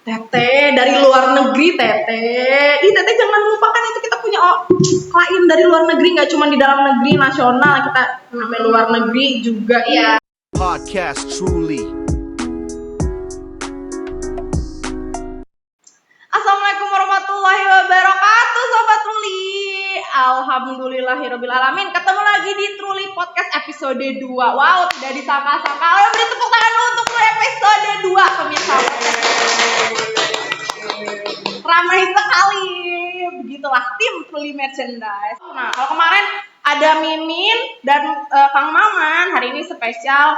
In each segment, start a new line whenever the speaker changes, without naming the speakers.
Teteh dari luar negeri, Teteh. Ih, Teteh jangan lupakan itu kita punya klien dari luar negeri, nggak cuma di dalam negeri, nasional, kita sampai luar negeri juga. Iya.
Podcast Truly.
Assalamualaikum warahmatullahi wabarakatuh, Sobat Truli. Alhamdulillahirabbil alamin. Ketemu lagi di Truli Podcast episode 2. Wow, tidak disangka-sangka. Ayo beri tepuk tangan dulu untuk episode 2, pemirsa. Ramai sekali. Begitulah tim Truli Merchandise. Nah, kalau kemarin ada Mimin dan Kang Maman. Hari ini spesial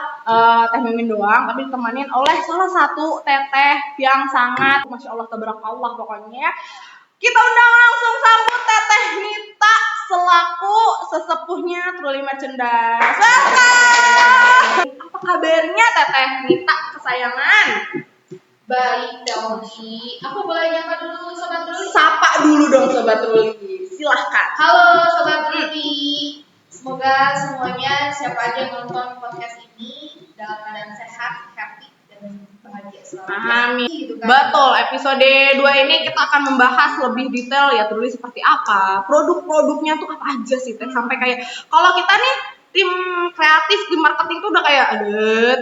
Teh Mimin doang, tapi ditemanin oleh salah satu teteh yang sangat Masya Allah, tabarakallah pokoknya. Kita undang langsung sambut Teteh Nita selaku sesepuhnya Truli Merchandise. Welcome. Apa kabarnya Teteh Nita kesayangan?
Baik, Doki. Aku boleh nyapa dulu Sobat Truli?
Sapa dulu dong Sobat Truli. Silahkan.
Halo Sobat Truli. Semoga semuanya siapa aja yang nonton podcast ini dalam keadaan sehat, happy, dan bahagia selalu.
Amin.
Gitu kan?
Betul, episode 2 ini kita akan membahas lebih detail ya Truli seperti apa. Produk-produknya tuh apa aja sih Teh? Sampai kayak kalau kita nih tim kreatif, tim marketing tuh udah kayak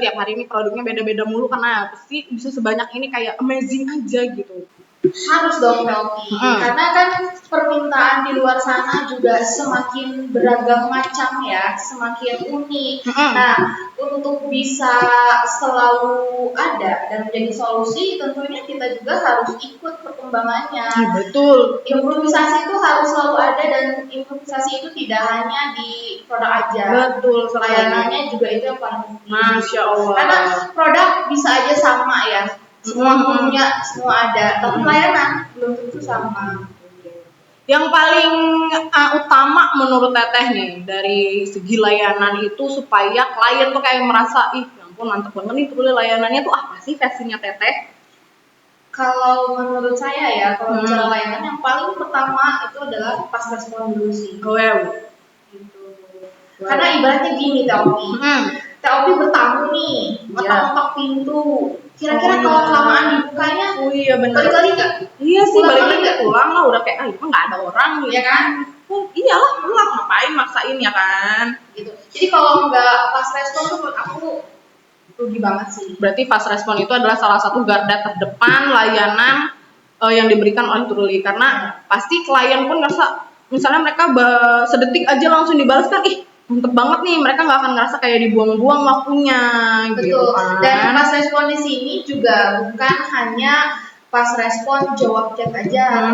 tiap hari ini produknya beda-beda mulu karena apa sih bisa sebanyak ini, kayak amazing aja gitu.
Harus dong, Doki. Karena kan permintaan di luar sana juga semakin beragam macam ya, semakin unik. Nah, untuk bisa selalu ada dan menjadi solusi, tentunya kita juga harus ikut perkembangannya.
Betul.
Improvisasi itu harus selalu ada, dan improvisasi itu tidak hanya di produk aja.
Betul,
Layanannya juga itu yang paling penting.
Masya Allah.
Karena produk bisa aja sama ya, semua punya, semua ada, tapi layanan belum tentu sama.
Yang paling utama menurut Teteh nih dari segi layanan itu supaya klien tuh kayak merasa ya ampun mantep banget nih Truli layanannya tuh apa sih versinya Teteh?
Kalau menurut saya ya, kalau bicara layanan yang paling pertama itu adalah pas respon dulu sih.
Wow.
Gitu. Karena ibaratnya gini, TOP bertamu nih, ngetok-ngetok pintu. Kira-kira kalau kelamaan dibukanya, balik lagi nggak?
Iya sih,
Pulang
balik
lagi
lagi
nggak?
pulang lah, udah kayak itu nggak ada orang gitu.
Iya kan?
Iyalah pulang, ngapain maksain ya kan?
Gitu. Jadi kalau nggak pas respon tuh menurut aku rugi banget sih.
Berarti fast respon itu adalah salah satu garda terdepan layanan yang diberikan oleh Truli, karena pasti klien pun ngerasa misalnya mereka sedetik aja langsung dibalas kan, ih mantep banget nih, mereka nggak akan ngerasa kayak dibuang-buang waktunya.
Betul.
Gitu kan.
Dan pas respon di sini juga bukan hanya pas respon jawab chat aja,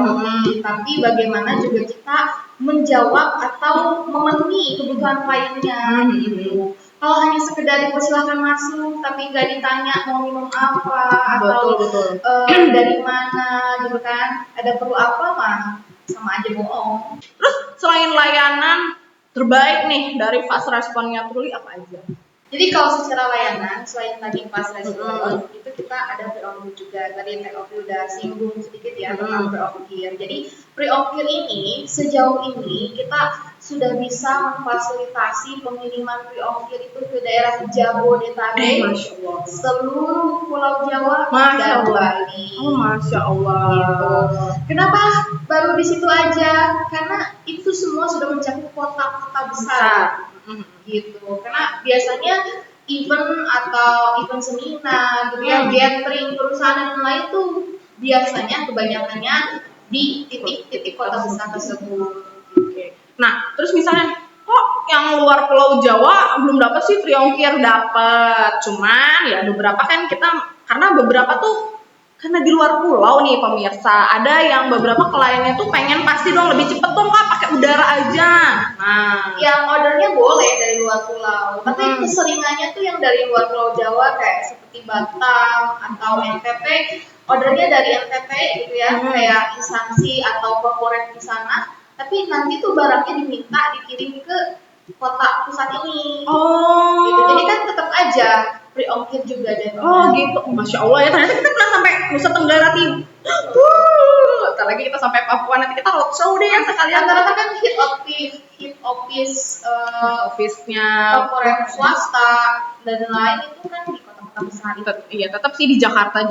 tapi bagaimana juga kita menjawab atau memenuhi kebutuhan kliennya. Gitu. Kalau hanya sekedar dipersilakan masuk tapi nggak ditanya mau minum apa atau
Betul.
dari mana gitu kan, ada perlu apa mah sama aja bohong.
Terus selain layanan terbaik nih dari fast responnya Truli apa aja?
Jadi kalau secara layanan, selain tadi pas respon, itu kita ada pre-ongkir juga. Tadi Teh Opi udah singgung sedikit ya tentang pre-ongkir. Jadi pre-ongkir ini sejauh ini kita sudah bisa memfasilitasi pengiriman pre-ongkir itu ke daerah Jabodetabek, seluruh Pulau Jawa dan Bali.
Oh, Masya Allah.
Gitu. Kenapa baru di situ aja? Karena itu semua sudah mencakup kota-kota besar. Gitu. Karena biasanya event atau event seminar gitu ya, gathering perusahaan dan lain tuh biasanya kebanyakannya di titik-titik kota besar tersebut.
Oke. Nah, terus misalnya kok yang luar Pulau Jawa belum dapat sih pre-ongkir? Dapat. Cuman ya beberapa kan kita, karena beberapa tuh karena di luar pulau nih pemirsa, ada yang beberapa kliennya tuh pengen pasti dong lebih cepet dong Kak, pakai udara aja. Nah,
yang ordernya boleh dari luar pulau, tapi keseringannya tuh yang dari luar Pulau Jawa kayak seperti Batam atau NTT, ordernya dari NTT gitu ya, kayak instansi atau corporate di sana, tapi nanti tuh barangnya diminta dikirim ke kota pusat ini. Gitu. Jadi kan tetap aja pre-ongkir juga deh.
Gitu. Masya Allah ya, ternyata kita pernah sampai Nusa Tenggara Timur. Ntar lagi kita sampai Papua, nanti kita roadshow deh yang sekalian.
Rata-rata kan hit office
office-nya
corporate swasta dan lain itu kan di kota-kota kita pesan.
Iya, tetap sih di Jakarta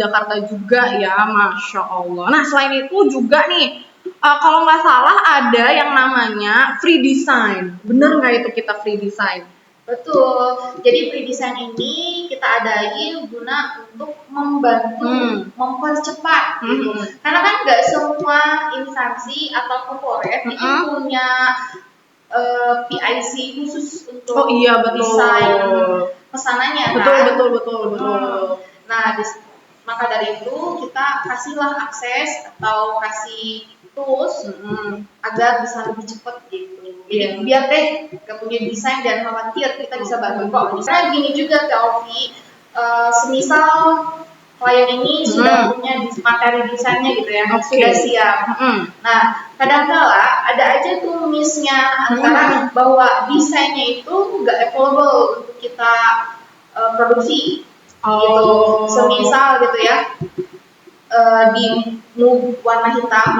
juga ya, Masya Allah. Nah, selain itu juga nih, kalau nggak salah ada yang namanya free design. Bener nggak itu kita free design?
Betul. Jadi free design ini kita adain guna untuk membantu mempercepat gitu. Karena kan nggak semua instansi atau corporate itu punya PIC khusus untuk desain pesanannya kan.
Betul.
Nah, maka dari itu kita kasihlah akses atau kasih tools agar bisa lebih cepat gitu. Jadi biar deh gak punya desain dan khawatir, kita bisa bantu kok. Karena gini juga Kak Ovi, semisal klien ini sudah punya materi desainnya gitu ya, sudah siap. Nah, kadang-kala ada aja tuh miss-nya antara bahwa desainnya itu nggak available untuk kita produksi. Gitu. Semisal gitu ya, di move warna hitam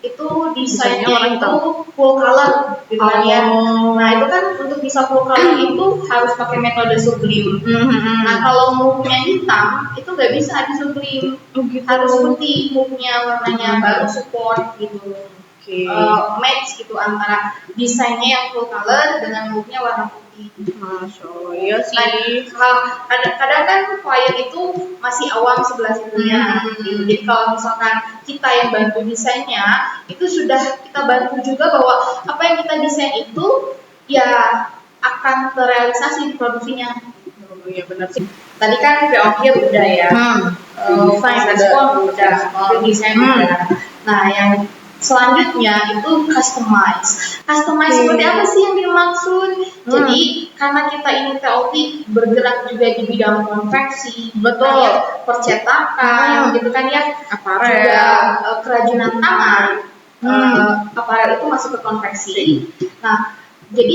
itu desainnya itu full color gitu kan ya. Nah itu kan untuk bisa full color itu harus pakai metode sublim. Nah kalau move-nya hitam itu nggak bisa di sublim, harus putih move-nya, warnanya baru support gitu. Match gitu antara desainnya yang full color dengan move-nya warna putih.
Masya Allah, iya sih.
Nah, kadang kan klien itu masih awam sebelah situnya. Jadi kalau misalkan kita yang bantu desainnya, itu sudah kita bantu juga bahwa apa yang kita desain itu ya akan terrealisasi di produksinya.
Iya benar sih.
Tadi kan pre-order udah ya, respon udah, desain udah. Nah yang selanjutnya itu customize. Seperti apa sih yang dimaksud? Jadi karena kita ini TOP bergerak juga di bidang konveksi, percetakan, gitu kan ya, aparel, juga kerajinan tangan, aparel itu masuk ke konveksi. Nah, jadi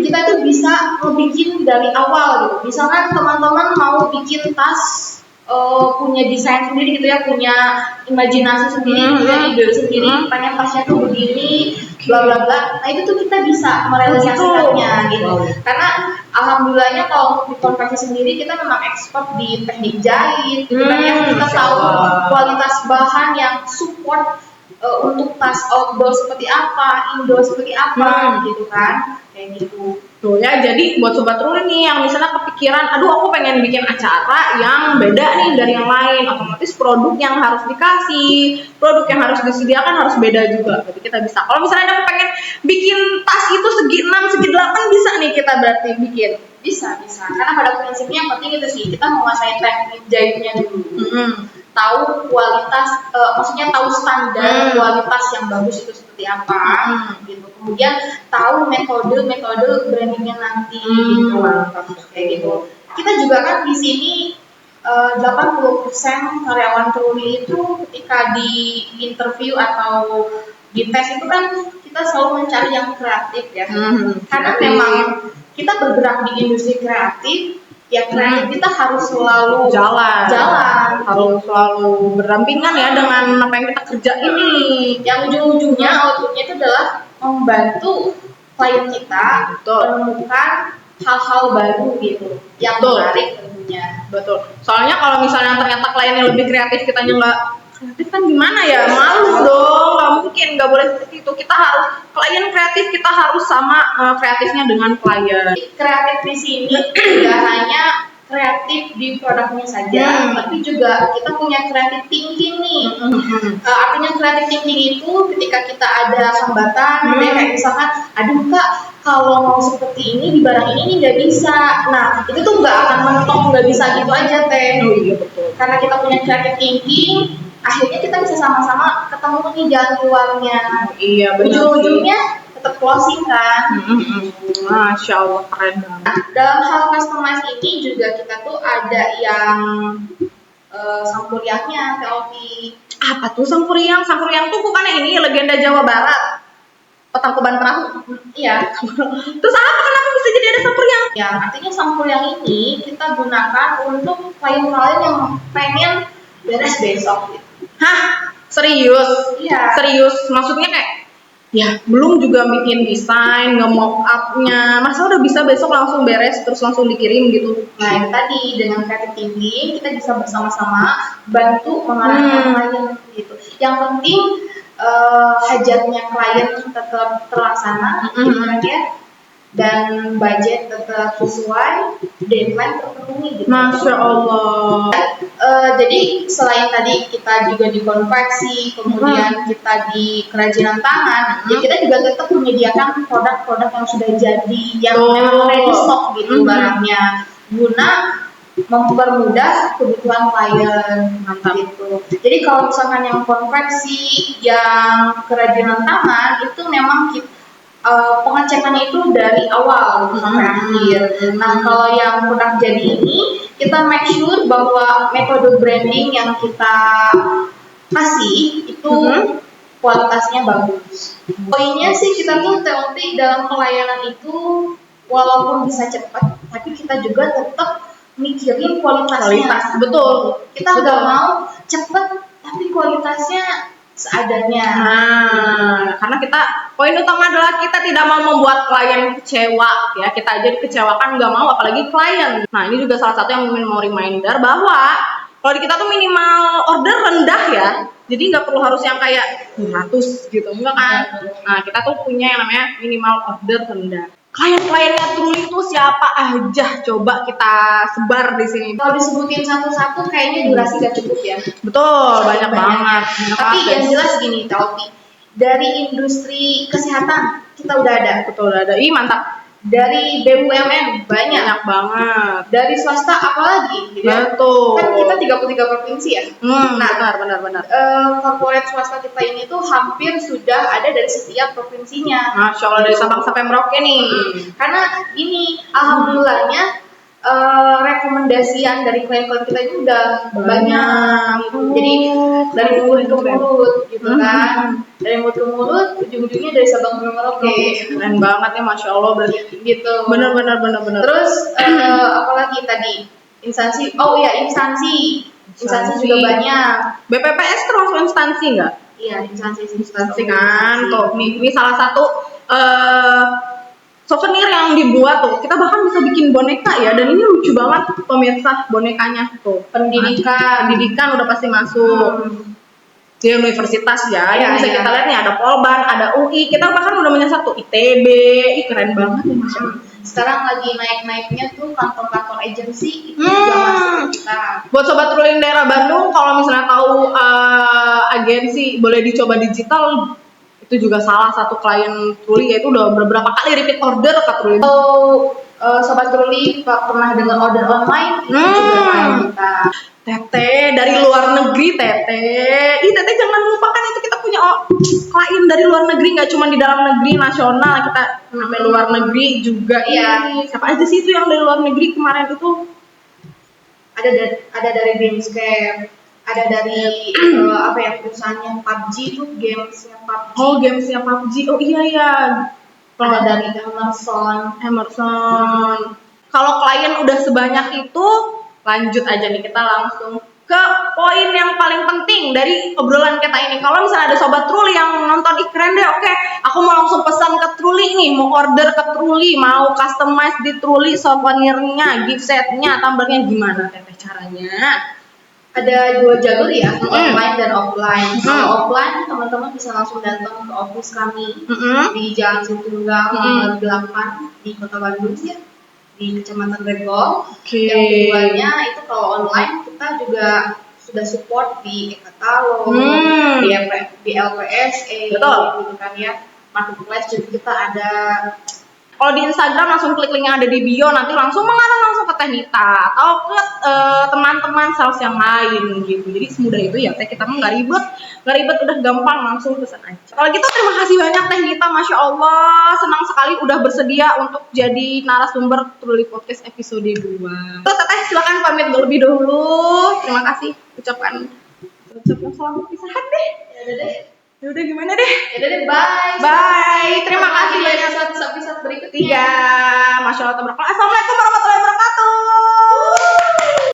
kita tuh bisa bikin dari awal gitu. Misalkan teman-teman mau bikin tas, punya desain sendiri gitu ya, punya imajinasi sendiri, punya ide sendiri, pengen tasnya tuh begini, bla bla bla. Nah itu tuh kita bisa merealisasikannya gitu. Karena alhamdulillahnya kalau untuk di konveksi sendiri kita memang expert di teknik jahit, gitu kan ya. Kita tahu kualitas bahan yang support untuk tas outdoor seperti apa, indoor seperti apa, gitu kan, kayak gitu.
Tuh ya, jadi buat Sobat Truli nih yang misalnya kepikiran, aduh aku pengen bikin acara yang beda nih dari yang lain, otomatis produk yang harus dikasih, produk yang harus disediakan harus beda juga. Jadi kita bisa, kalau misalnya aku pengen bikin tas itu segi 6, segi 8 bisa nih kita berarti bikin.
Bisa. Karena pada prinsipnya yang penting itu sih, kita menguasai teknik jahitnya dulu. Tahu kualitas, maksudnya tahu standar kualitas yang bagus itu seperti apa, gitu. Kemudian tahu metode brandingnya nanti, gitu. Kayak gitu. Kita juga kan di sini 80% karyawan Truli itu ketika di interview atau di tes itu kan kita selalu mencari yang kreatif ya. Karena memang kita bergerak di industri kreatif. Ya kreatif kita harus selalu jalan,
harus selalu berdampingan ya dengan apa yang kita kerjain ini.
Yang ujung-ujungnya outputnya itu adalah membantu klien kita menemukan hal-hal baru gitu, yang menarik tentunya.
Betul. Soalnya kalau misalnya ternyata kliennya lebih kreatif, kita nggak kreatif kan gimana ya, malu dong, nggak mungkin, nggak boleh seperti itu. Kita harus klien kreatif, kita harus sama kreatifnya dengan klien.
Kreatif di sini tidak hanya kreatif di produknya saja, tapi juga kita punya creative thinking nih. Artinya creative thinking itu ketika kita ada hambatan, kayak misalkan, aduh Kak, kalau mau seperti ini di barang ini nggak bisa. Nah itu tuh nggak akan mentok, nggak bisa gitu aja teh. Karena kita punya creative thinking, akhirnya kita bisa sama-sama ketemu nih jalan keluarnya.
Iya benar.
Ujung-ujungnya tetap closing kan.
Masya Allah, keren banget.
Nah, dalam hal customize ini juga kita tuh ada yang sampuriangnya, TOP.
Apa tuh sampuriang? Sampuriang tuh bukannya ini legenda Jawa Barat, Petangkuban Perahu.
Iya.
Terus apa? Kenapa bisa jadi ada sampuriang?
Ya, artinya sampuriang ini kita gunakan untuk klien-klien yang pengen beres besok gitu.
Hah? Serius?
Iya.
Serius? Maksudnya kayak Ya, belum juga bikin desain, nge-mock up-nya. Masa udah bisa besok langsung beres terus langsung dikirim gitu?
Nah, itu tadi dengan creative thinking kita bisa bersama-sama bantu mengarahkan klien gitu. Yang penting hajatnya klien tetap terlaksana, gitu kan ya, dan budget tetap sesuai, deadline terpenuhi gitu.
Masya Allah.
Jadi selain tadi kita juga di konveksi, kemudian kita di kerajinan tangan, ya kita juga tetap menyediakan produk-produk yang sudah jadi, yang memang ready stock gitu barangnya, guna mempermudah kebutuhan klien.
Mantap.
Gitu. Jadi kalau misalkan yang konveksi, yang kerajinan tangan itu memang pengecekannya itu dari awal sampai akhir. Nah, kalau yang produk jadi ini, kita make sure bahwa metode branding yang kita kasih itu kualitasnya bagus. Poinnya sih kita tuh teori dalam pelayanan itu walaupun bisa cepat, tapi kita juga tetap mikirin kualitasnya.
Betul.
Kita nggak mau cepet, tapi kualitasnya seadanya.
Nah, karena poin utama adalah kita tidak mau membuat klien kecewa ya. Kita aja dikecewakan nggak mau, apalagi klien. Nah, ini juga salah satu yang mau reminder bahwa kalau di kita tuh minimal order rendah ya. Jadi nggak perlu harus yang kayak 100 gitu, enggak kan? Nah, kita tuh punya yang namanya minimal order rendah. Klien-kliennya Truly itu siapa aja? Coba kita sebar di sini.
Kalau disebutin satu-satu kayaknya durasi gak cukup ya.
Betul, banyak banget.
Tapi yang jelas gini, Taufi, dari industri kesehatan kita udah ada.
Betul, udah ada. Ih, mantap.
Dari BUMN banyak
Banget.
Dari swasta apalagi gitu ya.
Betul.
Kan kita 33 provinsi ya.
Nah, benar.
Corporate swasta kita ini tuh hampir sudah ada dari setiap provinsinya.
Masya Allah, dari Sabang sampai Merauke nih.
Karena ini alhamdulillahnya rekomendasian dari klien-klien kita itu udah banyak gitu. Jadi dari mulut ke mulut gitu kan. Dari mulut ke mulut, ujung-ujungnya dari Sabang sampai Merauke.
Keren banget ya, Masya Allah berarti.
Gitu.
Benar.
Terus apalagi tadi instansi, instansi juga banyak.
BPPS termasuk instansi nggak?
Iya,
Instansi kan. Tuh, ini salah satu souvenir yang dibuat tuh. Kita bahkan bisa bikin boneka ya, dan ini lucu banget pemirsa bonekanya tuh. Pendidikan udah pasti masuk. Di universitas ya, yang bisa kita lihat nih ada Polban, ada UI, kita bahkan udah menyasar tuh ITB, keren banget nih Masya Allah.
Sekarang lagi naik-naiknya tuh kantor-kantor agensi itu juga masuk kita.
Buat sobat Truly daerah Bandung, kalau misalnya tahu agensi boleh dicoba digital, itu juga salah satu klien Truly, yaitu udah beberapa kali repeat order ke Truly.
Sobat Truly pernah dengar order online itu juga klien kita.
Teteh dari luar negeri, Teteh. Teteh jangan lupakan itu kita punya klien dari luar negeri, nggak cuma di dalam negeri, nasional, kita sampai luar negeri juga. Iya. Siapa aja sih itu yang dari luar negeri kemarin itu?
Ada dari Gamescape, ada dari perusahaannya PUBG itu, gamesnya PUBG.
Oh, gamesnya PUBG. Oh iya.
Ada dari Emerson.
Kalau klien udah sebanyak itu, lanjut aja nih, kita langsung ke poin yang paling penting dari obrolan kita ini. Kalau misalnya ada sobat Truly yang nonton, keren deh, oke, aku mau langsung pesan ke Truly nih, mau order ke Truly, mau customize di Truly souvenirnya, gift setnya, tumblernya, gimana Teteh caranya?
Ada 2 jalur ya, online dan offline. Kalau offline teman-teman bisa langsung datang ke office kami di Jalan Situnggang nomor 8 di Kota Bandung ya, di Kecamatan Regol. Yang keduanya itu kalau online kita juga sudah support di e-katalog, di LPSE, gitu kan ya, marketplace juga kita ada.
Kalau di Instagram langsung klik link yang ada di bio, nanti langsung mengarah langsung ke Teh Nita atau ke teman-teman sales yang lain gitu. Jadi semudah itu ya Teh, kita mah nggak ribet, udah gampang, langsung pesan aja. Kalau gitu terima kasih banyak Teh Nita, Masya Allah, senang sekali udah bersedia untuk jadi narasumber Truly Podcast episode 2. Terus Teh silakan pamit lebih dahulu. Terima kasih, ucapkan selamat perpisahan deh. Ya udah gimana deh?
Bye.
Terima kasih banyak.
Episode berikutnya.
Masya Allah, Assalamualaikum warahmatullahi wabarakatuh.